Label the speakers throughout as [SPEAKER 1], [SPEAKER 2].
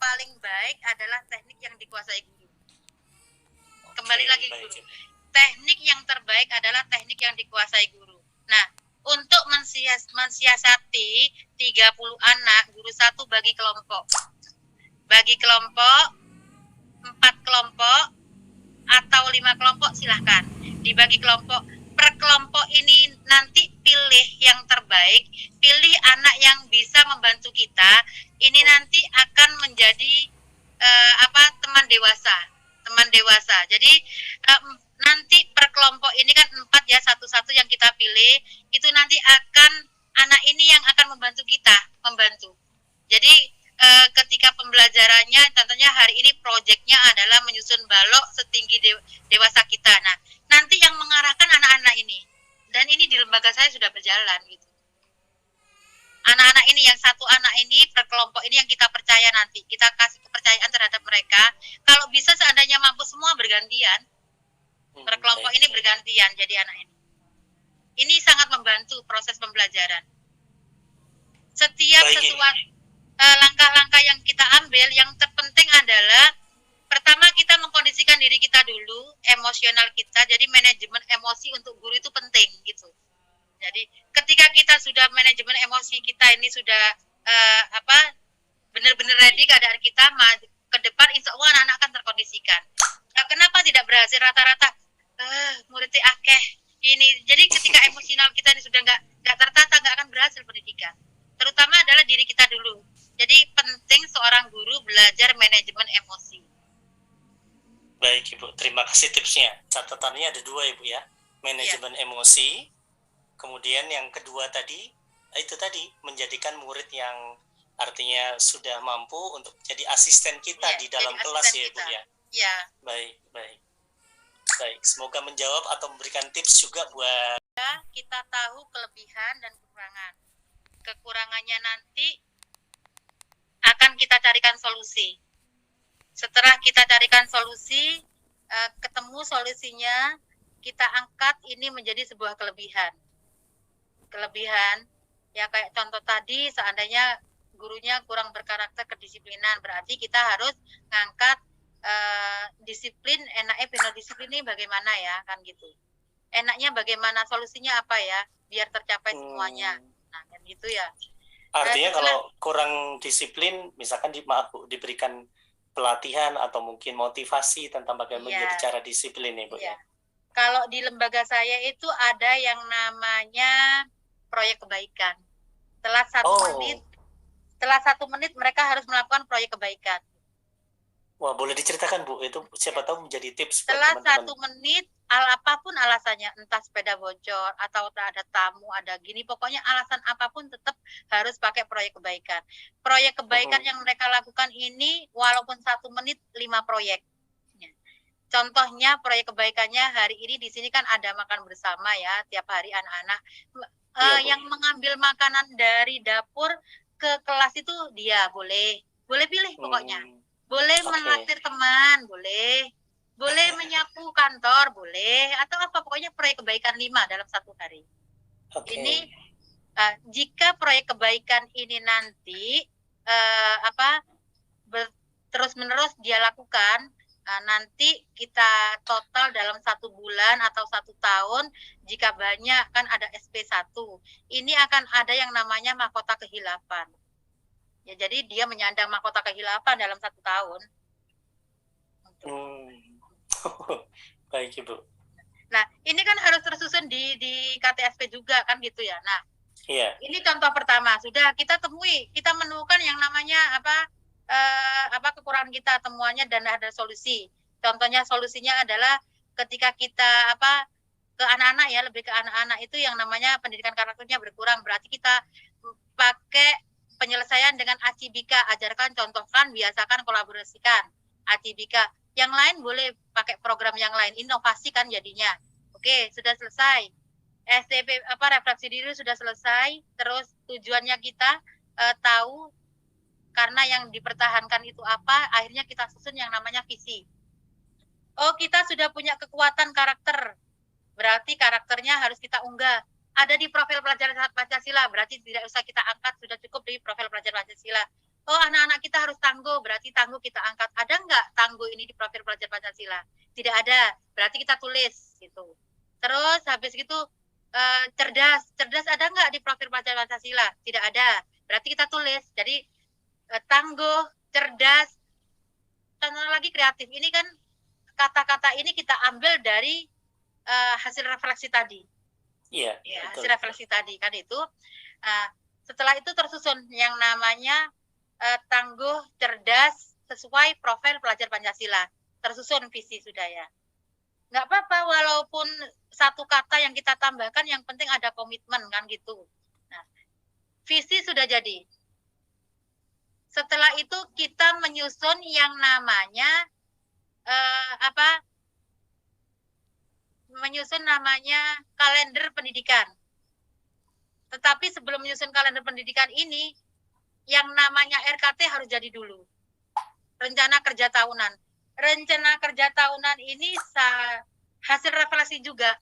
[SPEAKER 1] paling baik adalah teknik yang dikuasai guru. Kembali lagi guru. Teknik yang terbaik adalah teknik yang dikuasai guru. Nah, untuk mensiasati 30 anak, guru satu bagi kelompok. Bagi kelompok, 4 kelompok, atau 5 kelompok silahkan. Dibagi kelompok. Per kelompok ini nanti pilih yang terbaik, pilih anak yang bisa membantu kita. Ini nanti akan menjadi teman dewasa. Jadi nanti per kelompok ini kan 4 ya, satu-satu yang kita pilih itu nanti akan anak ini yang akan membantu kita, Jadi ketika pembelajarannya, contohnya hari ini proyeknya adalah menyusun balok setinggi dewasa kita. Nah, nanti yang mengarahkan anak-anak ini, dan ini di lembaga saya sudah berjalan gitu. Anak-anak ini, yang satu anak ini per kelompok ini yang kita percaya, nanti kita kasih kepercayaan terhadap mereka. Kalau bisa seandainya mampu semua bergantian, per kelompok ini bergantian jadi anak ini. Ini sangat membantu proses pembelajaran. Setiap sesuatu langkah-langkah yang kita ambil, yang terpenting adalah pertama kita mengkondisikan diri kita dulu, emosional kita. Jadi manajemen emosi untuk guru itu penting gitu. Jadi ketika kita sudah manajemen emosi kita ini sudah benar-benar ready keadaan kita, ke depan insya Allah anak-anak akan terkondisikan. Nah, kenapa tidak berhasil rata-rata muridnya akeh ini? Jadi ketika emosional kita ini sudah nggak tertata, nggak akan berhasil pendidikan. Terutama adalah diri kita dulu. Jadi penting seorang guru belajar manajemen emosi.
[SPEAKER 2] Baik Ibu, terima kasih tipsnya. Catatannya ada 2 Ibu ya, manajemen emosi. Kemudian yang kedua tadi, itu tadi menjadikan murid yang artinya sudah mampu untuk jadi asisten kita di dalam kelas ya Ibu ya.
[SPEAKER 1] Iya.
[SPEAKER 2] Baik. Semoga menjawab atau memberikan tips juga buat
[SPEAKER 1] kita tahu kelebihan dan kekurangan. Kekurangannya nanti akan kita carikan solusi. Setelah kita carikan solusi, ketemu solusinya, kita angkat ini menjadi sebuah kelebihan. Ya kayak contoh tadi, seandainya gurunya kurang berkarakter kedisiplinan, berarti kita harus ngangkat disiplin. Enaknya benar disiplin ini bagaimana ya, kan gitu. Enaknya bagaimana, solusinya apa ya biar tercapai semuanya. Nah, kan gitu ya.
[SPEAKER 2] Artinya kalau kurang disiplin, misalkan diberikan pelatihan atau mungkin motivasi tentang bagaimana menjadi cara disiplin ya Bu ya.
[SPEAKER 1] Kalau di lembaga saya itu ada yang namanya proyek kebaikan. Setelah 1 menit mereka harus melakukan proyek kebaikan.
[SPEAKER 2] Wah, boleh diceritakan Bu, itu siapa tahu menjadi tips
[SPEAKER 1] setelah 1 menit, apapun alasannya, entah sepeda bocor atau ada tamu, ada gini, pokoknya alasan apapun tetap harus pakai proyek kebaikan. Proyek kebaikan yang mereka lakukan ini walaupun 1 menit 5 proyek. Contohnya proyek kebaikannya hari ini di sini kan ada makan bersama ya, tiap hari anak-anak yang mengambil makanan dari dapur ke kelas itu dia boleh pilih pokoknya. Boleh menraktir teman, boleh menyapu kantor, boleh, atau apa, pokoknya proyek kebaikan 5 dalam 1 hari. Ini jika proyek kebaikan ini nanti terus-menerus dia lakukan, nanti kita total dalam 1 bulan atau 1 tahun, jika banyak kan ada SP1. Ini akan ada yang namanya mahkota kehilapan. Ya, jadi dia menyandang mahkota kehilapan dalam 1 tahun.
[SPEAKER 2] Baik Ibu.
[SPEAKER 1] Nah, ini kan harus tersusun di KTSP juga kan gitu ya. Nah, ini contoh pertama. Sudah kita temui, kita menemukan yang namanya kekurangan kita, temuannya, dan ada solusi. Contohnya solusinya adalah ketika kita ke anak-anak ya, lebih ke anak-anak itu yang namanya pendidikan karakternya berkurang, berarti kita pakai penyelesaian dengan acibika, ajarkan, contohkan, biasakan, kolaborasikan. Acibika. Yang lain boleh pakai program yang lain, inovasi kan jadinya. Oke, sudah selesai. SDP refleksi diri sudah selesai, terus tujuannya kita tahu karena yang dipertahankan itu apa, akhirnya kita susun yang namanya visi. Oh, kita sudah punya kekuatan karakter, berarti karakternya harus kita unggah. Ada di profil pelajar Pancasila, berarti tidak usah kita angkat, sudah cukup di profil pelajar Pancasila. oh anak-anak kita harus tangguh, berarti tangguh kita angkat. Ada nggak tangguh ini di profil pelajar Pancasila? Tidak ada, berarti kita tulis gitu. Terus habis gitu cerdas ada nggak di profil pelajar Pancasila? Tidak ada, berarti kita tulis. Jadi tangguh, cerdas, lagi kreatif. Ini kan kata-kata ini kita ambil dari hasil refleksi tadi.
[SPEAKER 2] Iya.
[SPEAKER 1] Ya, hasil refleksi tadi kan itu. Setelah itu tersusun yang namanya tangguh, cerdas, sesuai profil pelajar Pancasila. Tersusun visi sudah ya. Nggak apa-apa walaupun satu kata yang kita tambahkan, yang penting ada komitmen kan gitu. Nah, visi sudah jadi. Setelah itu kita menyusun yang namanya menyusun namanya kalender pendidikan. Tetapi sebelum menyusun kalender pendidikan ini, yang namanya RKT harus jadi dulu. Rencana kerja tahunan. Rencana kerja tahunan ini hasil refleksi juga.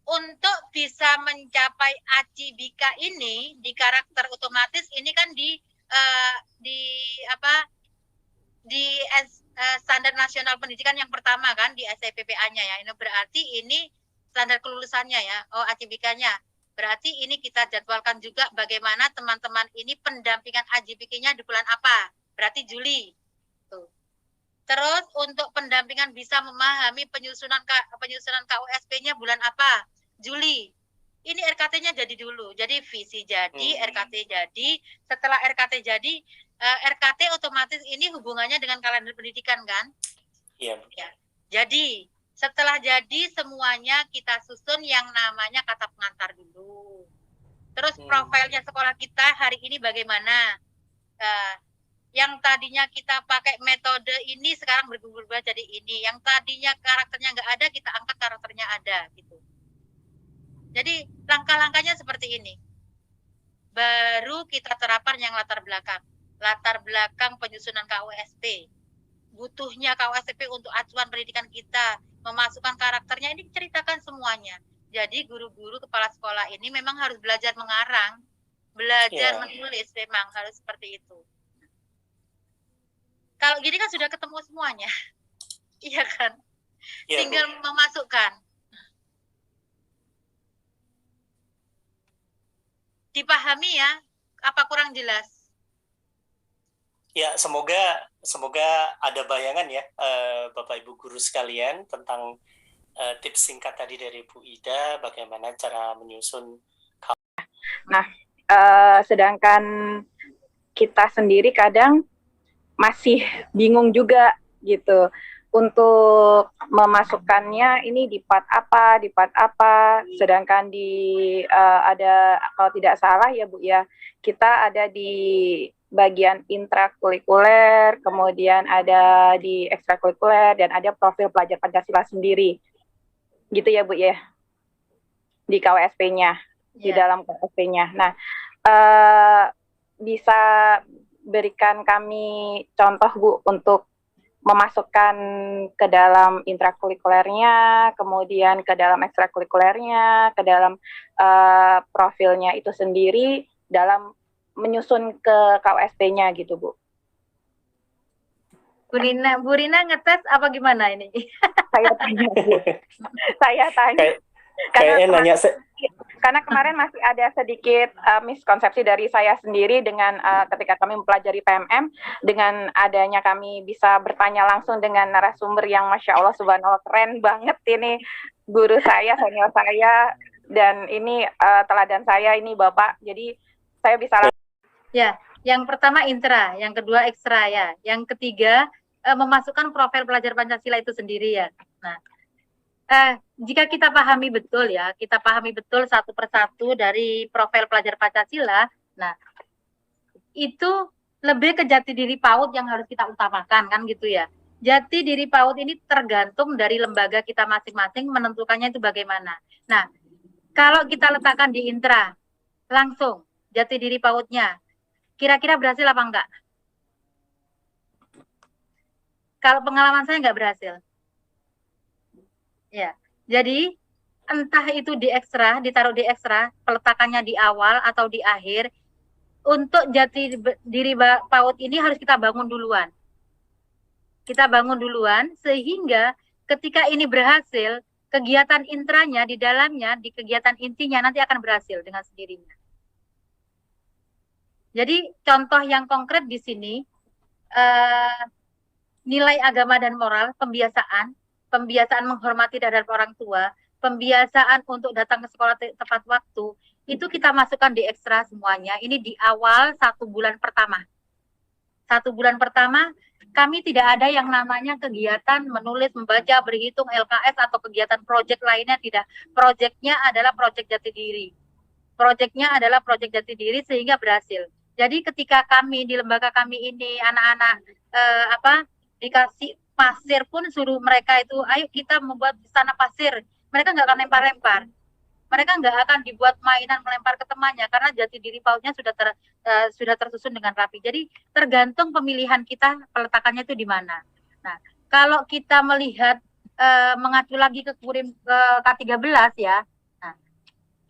[SPEAKER 1] Untuk bisa mencapai ACIBIKA ini di karakter otomatis ini kan di standar nasional pendidikan yang pertama kan di SIPPA-nya ya. Ini berarti ini standar kelulusannya ya. Oh, ACIBIKA-nya. Berarti ini kita jadwalkan juga bagaimana teman-teman ini pendampingan ACIBIKA-nya di bulan apa? Berarti Juli. Tuh. Terus untuk pendampingan bisa memahami penyusunan KUSP-nya bulan apa? Juli. Ini RKT-nya jadi dulu. Jadi visi jadi, RKT jadi. Setelah RKT jadi, RKT otomatis ini hubungannya dengan kalender pendidikan kan?
[SPEAKER 2] Iya.
[SPEAKER 1] Ya. Jadi setelah jadi semuanya kita susun yang namanya kata pengantar dulu. Terus profilnya sekolah kita hari ini bagaimana? Yang tadinya kita pakai metode ini sekarang berubah jadi ini. Yang tadinya karakternya nggak ada, kita angkat karakternya ada gitu. Jadi langkah-langkahnya seperti ini. Baru kita terapkan yang latar belakang. Latar belakang penyusunan KUSP. Butuhnya KUSP untuk acuan pendidikan kita. Memasukkan karakternya, ini ceritakan semuanya. Jadi guru-guru kepala sekolah ini memang harus belajar mengarang. Belajar menulis memang harus seperti itu. Kalau gini kan sudah ketemu semuanya. Iya kan? Ya, tinggal memasukkan. Dipahami ya? Apa kurang jelas?
[SPEAKER 2] Ya, semoga ada bayangan ya Bapak Ibu guru sekalian tentang tips singkat tadi dari Bu Ida, bagaimana cara menyusun.
[SPEAKER 3] Nah, sedangkan kita sendiri kadang masih bingung juga gitu untuk memasukkannya ini di part apa, sedangkan di ada, kalau tidak salah ya Bu ya, kita ada di bagian intrakurikuler, kemudian ada di ekstrakurikuler, dan ada profil pelajar Pancasila sendiri gitu ya Bu ya, di KWSP-nya, di dalam KWSP-nya. Nah, bisa berikan kami contoh Bu untuk memasukkan ke dalam intrakurikulernya, kemudian ke dalam ekstrakurikulernya, ke dalam profilnya itu sendiri dalam menyusun ke KUSP-nya gitu Bu.
[SPEAKER 1] Bu Rina ngetes apa gimana ini?
[SPEAKER 3] Saya tanya Bu. Saya tanya. Karena kemarin masih ada sedikit miskonsepsi dari saya sendiri dengan ketika kami mempelajari PMM, dengan adanya kami bisa bertanya langsung dengan narasumber yang Masya Allah subhanallah keren banget ini, guru saya, senior saya, dan ini teladan saya ini Bapak, jadi saya bisa
[SPEAKER 1] ya, yang pertama intra, yang kedua ekstra ya, yang ketiga memasukkan profil pelajar Pancasila itu sendiri ya. Nah, jika kita pahami betul ya, kita pahami betul satu persatu dari profil pelajar Pancasila, nah itu lebih ke jati diri PAUD yang harus kita utamakan kan gitu ya. Jati diri PAUD ini tergantung dari lembaga kita masing-masing menentukannya itu bagaimana. Nah, kalau kita letakkan di intra, langsung jati diri PAUD-nya, kira-kira berhasil apa enggak? Kalau pengalaman saya enggak berhasil. Ya, jadi entah itu di ekstra, ditaruh di ekstra, peletakannya di awal atau di akhir, untuk jati diri PAUD ini harus kita bangun duluan. Kita bangun duluan sehingga ketika ini berhasil, kegiatan intranya di dalamnya, di kegiatan intinya nanti akan berhasil dengan sendirinya. Jadi contoh yang konkret di sini, nilai agama dan moral, pembiasaan menghormati terhadap orang tua, pembiasaan untuk datang ke sekolah tepat waktu, itu kita masukkan di ekstra semuanya. Ini di awal 1 bulan pertama. 1 bulan pertama, kami tidak ada yang namanya kegiatan menulis, membaca, berhitung, LKS, atau kegiatan proyek lainnya, tidak. Proyeknya adalah proyek jati diri. Proyeknya adalah proyek jati diri sehingga berhasil. Jadi ketika kami di lembaga kami ini, anak-anak dikasih pasir pun suruh mereka itu, ayo kita membuat istana pasir. Mereka nggak akan lempar-lempar. Mereka nggak akan dibuat mainan melempar ke temannya karena jati diri PAUD-nya sudah tersusun dengan rapi. Jadi tergantung pemilihan kita peletakannya itu di mana. Nah, kalau kita melihat mengacu lagi ke kurim ke K13 ya. Nah,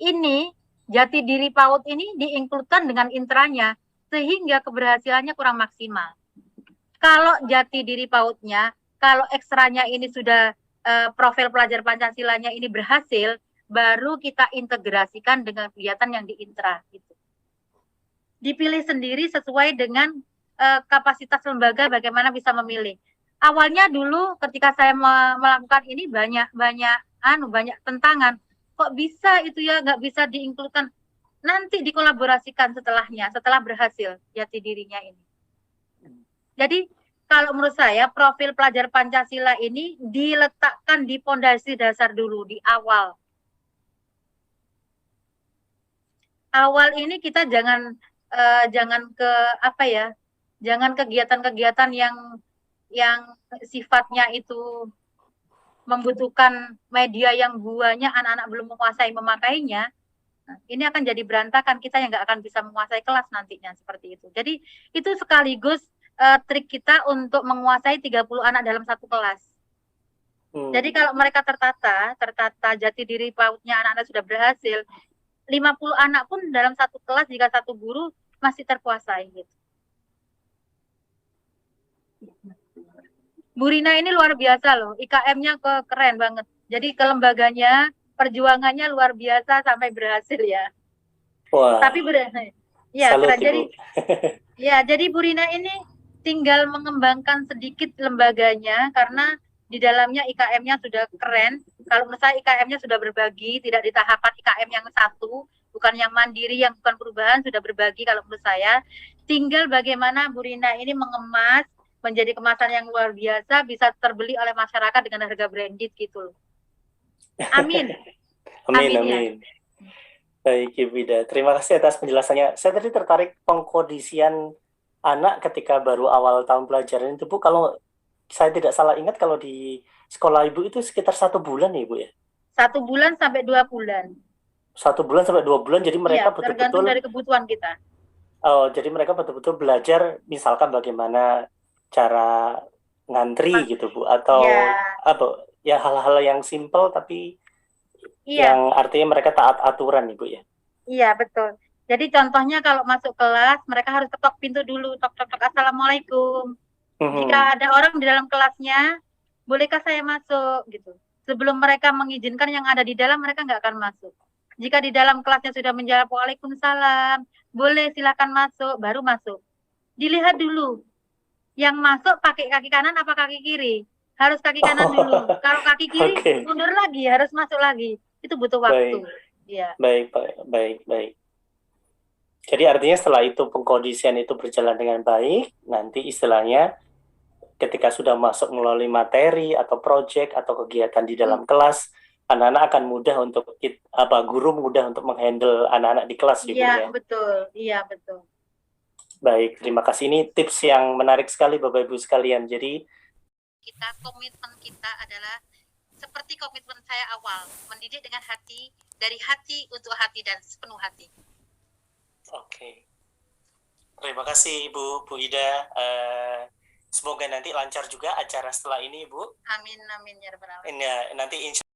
[SPEAKER 1] ini jati diri PAUD ini diinkludkan dengan intranya sehingga keberhasilannya kurang maksimal. Kalau jati diri PAUD-nya, kalau ekstranya ini sudah profil pelajar Pancasilanya ini berhasil, baru kita integrasikan dengan kegiatan yang di intra gitu. Dipilih sendiri sesuai dengan kapasitas lembaga bagaimana bisa memilih. Awalnya dulu ketika saya melakukan ini banyak tentangan. Kok bisa itu ya nggak bisa diinkludkan? Nanti dikolaborasikan setelah berhasil jati dirinya ini. Jadi kalau menurut saya profil pelajar Pancasila ini diletakkan di pondasi dasar dulu di awal. Awal ini kita jangan kegiatan-kegiatan yang sifatnya itu membutuhkan media yang buahnya anak-anak belum menguasai memakainya. Nah, ini akan jadi berantakan, kita yang nggak akan bisa menguasai kelas nantinya seperti itu. Jadi itu sekaligus trik kita untuk menguasai 30 anak dalam satu kelas. Jadi kalau mereka tertata jati diri PAUD-nya anak-anak sudah berhasil, 50 anak pun dalam satu kelas jika satu guru masih terkuasai gitu. Bu Rina ini luar biasa loh, IKM-nya keren banget. Jadi kelembaganya, perjuangannya luar biasa sampai berhasil ya.
[SPEAKER 2] Wah.
[SPEAKER 1] Tapi ya, keren. Jadi Bu Rina ini tinggal mengembangkan sedikit lembaganya karena di dalamnya IKM-nya sudah keren. Kalau menurut saya IKM-nya sudah berbagi, tidak di tahapan IKM yang satu, bukan yang mandiri, yang bukan perubahan, sudah berbagi kalau menurut saya. Tinggal bagaimana Bu Rina ini mengemas menjadi kemasan yang luar biasa, bisa terbeli oleh masyarakat dengan harga branded gitu loh. Amin.
[SPEAKER 2] Amin. Ya. Baik Ibu Ida, terima kasih atas penjelasannya. Saya tadi tertarik pengkondisian anak ketika baru awal tahun pelajaran itu Bu, kalau saya tidak salah ingat kalau di sekolah Ibu itu sekitar 1 bulan ya Ibu ya?
[SPEAKER 1] 1 bulan sampai 2 bulan.
[SPEAKER 2] 1 bulan sampai 2 bulan, jadi mereka betul-betul
[SPEAKER 1] tergantung dari kebutuhan kita.
[SPEAKER 2] Oh, jadi mereka betul-betul belajar misalkan bagaimana cara ngantri gitu Bu, atau ya hal-hal yang simpel tapi yang artinya mereka taat aturan Ibu ya? Iya,
[SPEAKER 1] betul. Jadi contohnya kalau masuk kelas, mereka harus ketok pintu dulu, tok-tok, assalamualaikum. Jika ada orang di dalam kelasnya, bolehkah saya masuk gitu. Sebelum mereka mengizinkan yang ada di dalam, mereka nggak akan masuk. Jika di dalam kelasnya sudah menjawab waalaikumsalam, boleh silakan masuk, baru masuk. Dilihat dulu, yang masuk pakai kaki kanan apa kaki kiri. Harus kaki kanan dulu. Kalau kaki kiri, mundur lagi, harus masuk lagi. Itu butuh waktu. Ya.
[SPEAKER 2] Baik. Jadi artinya setelah itu pengkondisian itu berjalan dengan baik, nanti istilahnya ketika sudah masuk melalui materi atau proyek atau kegiatan di dalam kelas, anak-anak akan mudah untuk guru mudah untuk menghandle anak-anak di kelas
[SPEAKER 1] Ibu ya. Iya, betul.
[SPEAKER 2] Baik, terima kasih. Ini tips yang menarik sekali Bapak Ibu sekalian. Jadi
[SPEAKER 1] komitmen kita adalah seperti komitmen saya awal, mendidik dengan hati, dari hati untuk hati dan sepenuh hati.
[SPEAKER 2] Oke. Terima kasih Bu Ida. Semoga nanti lancar juga acara setelah ini, Bu.
[SPEAKER 1] Amin ya rabbal alamin.
[SPEAKER 2] Nanti insya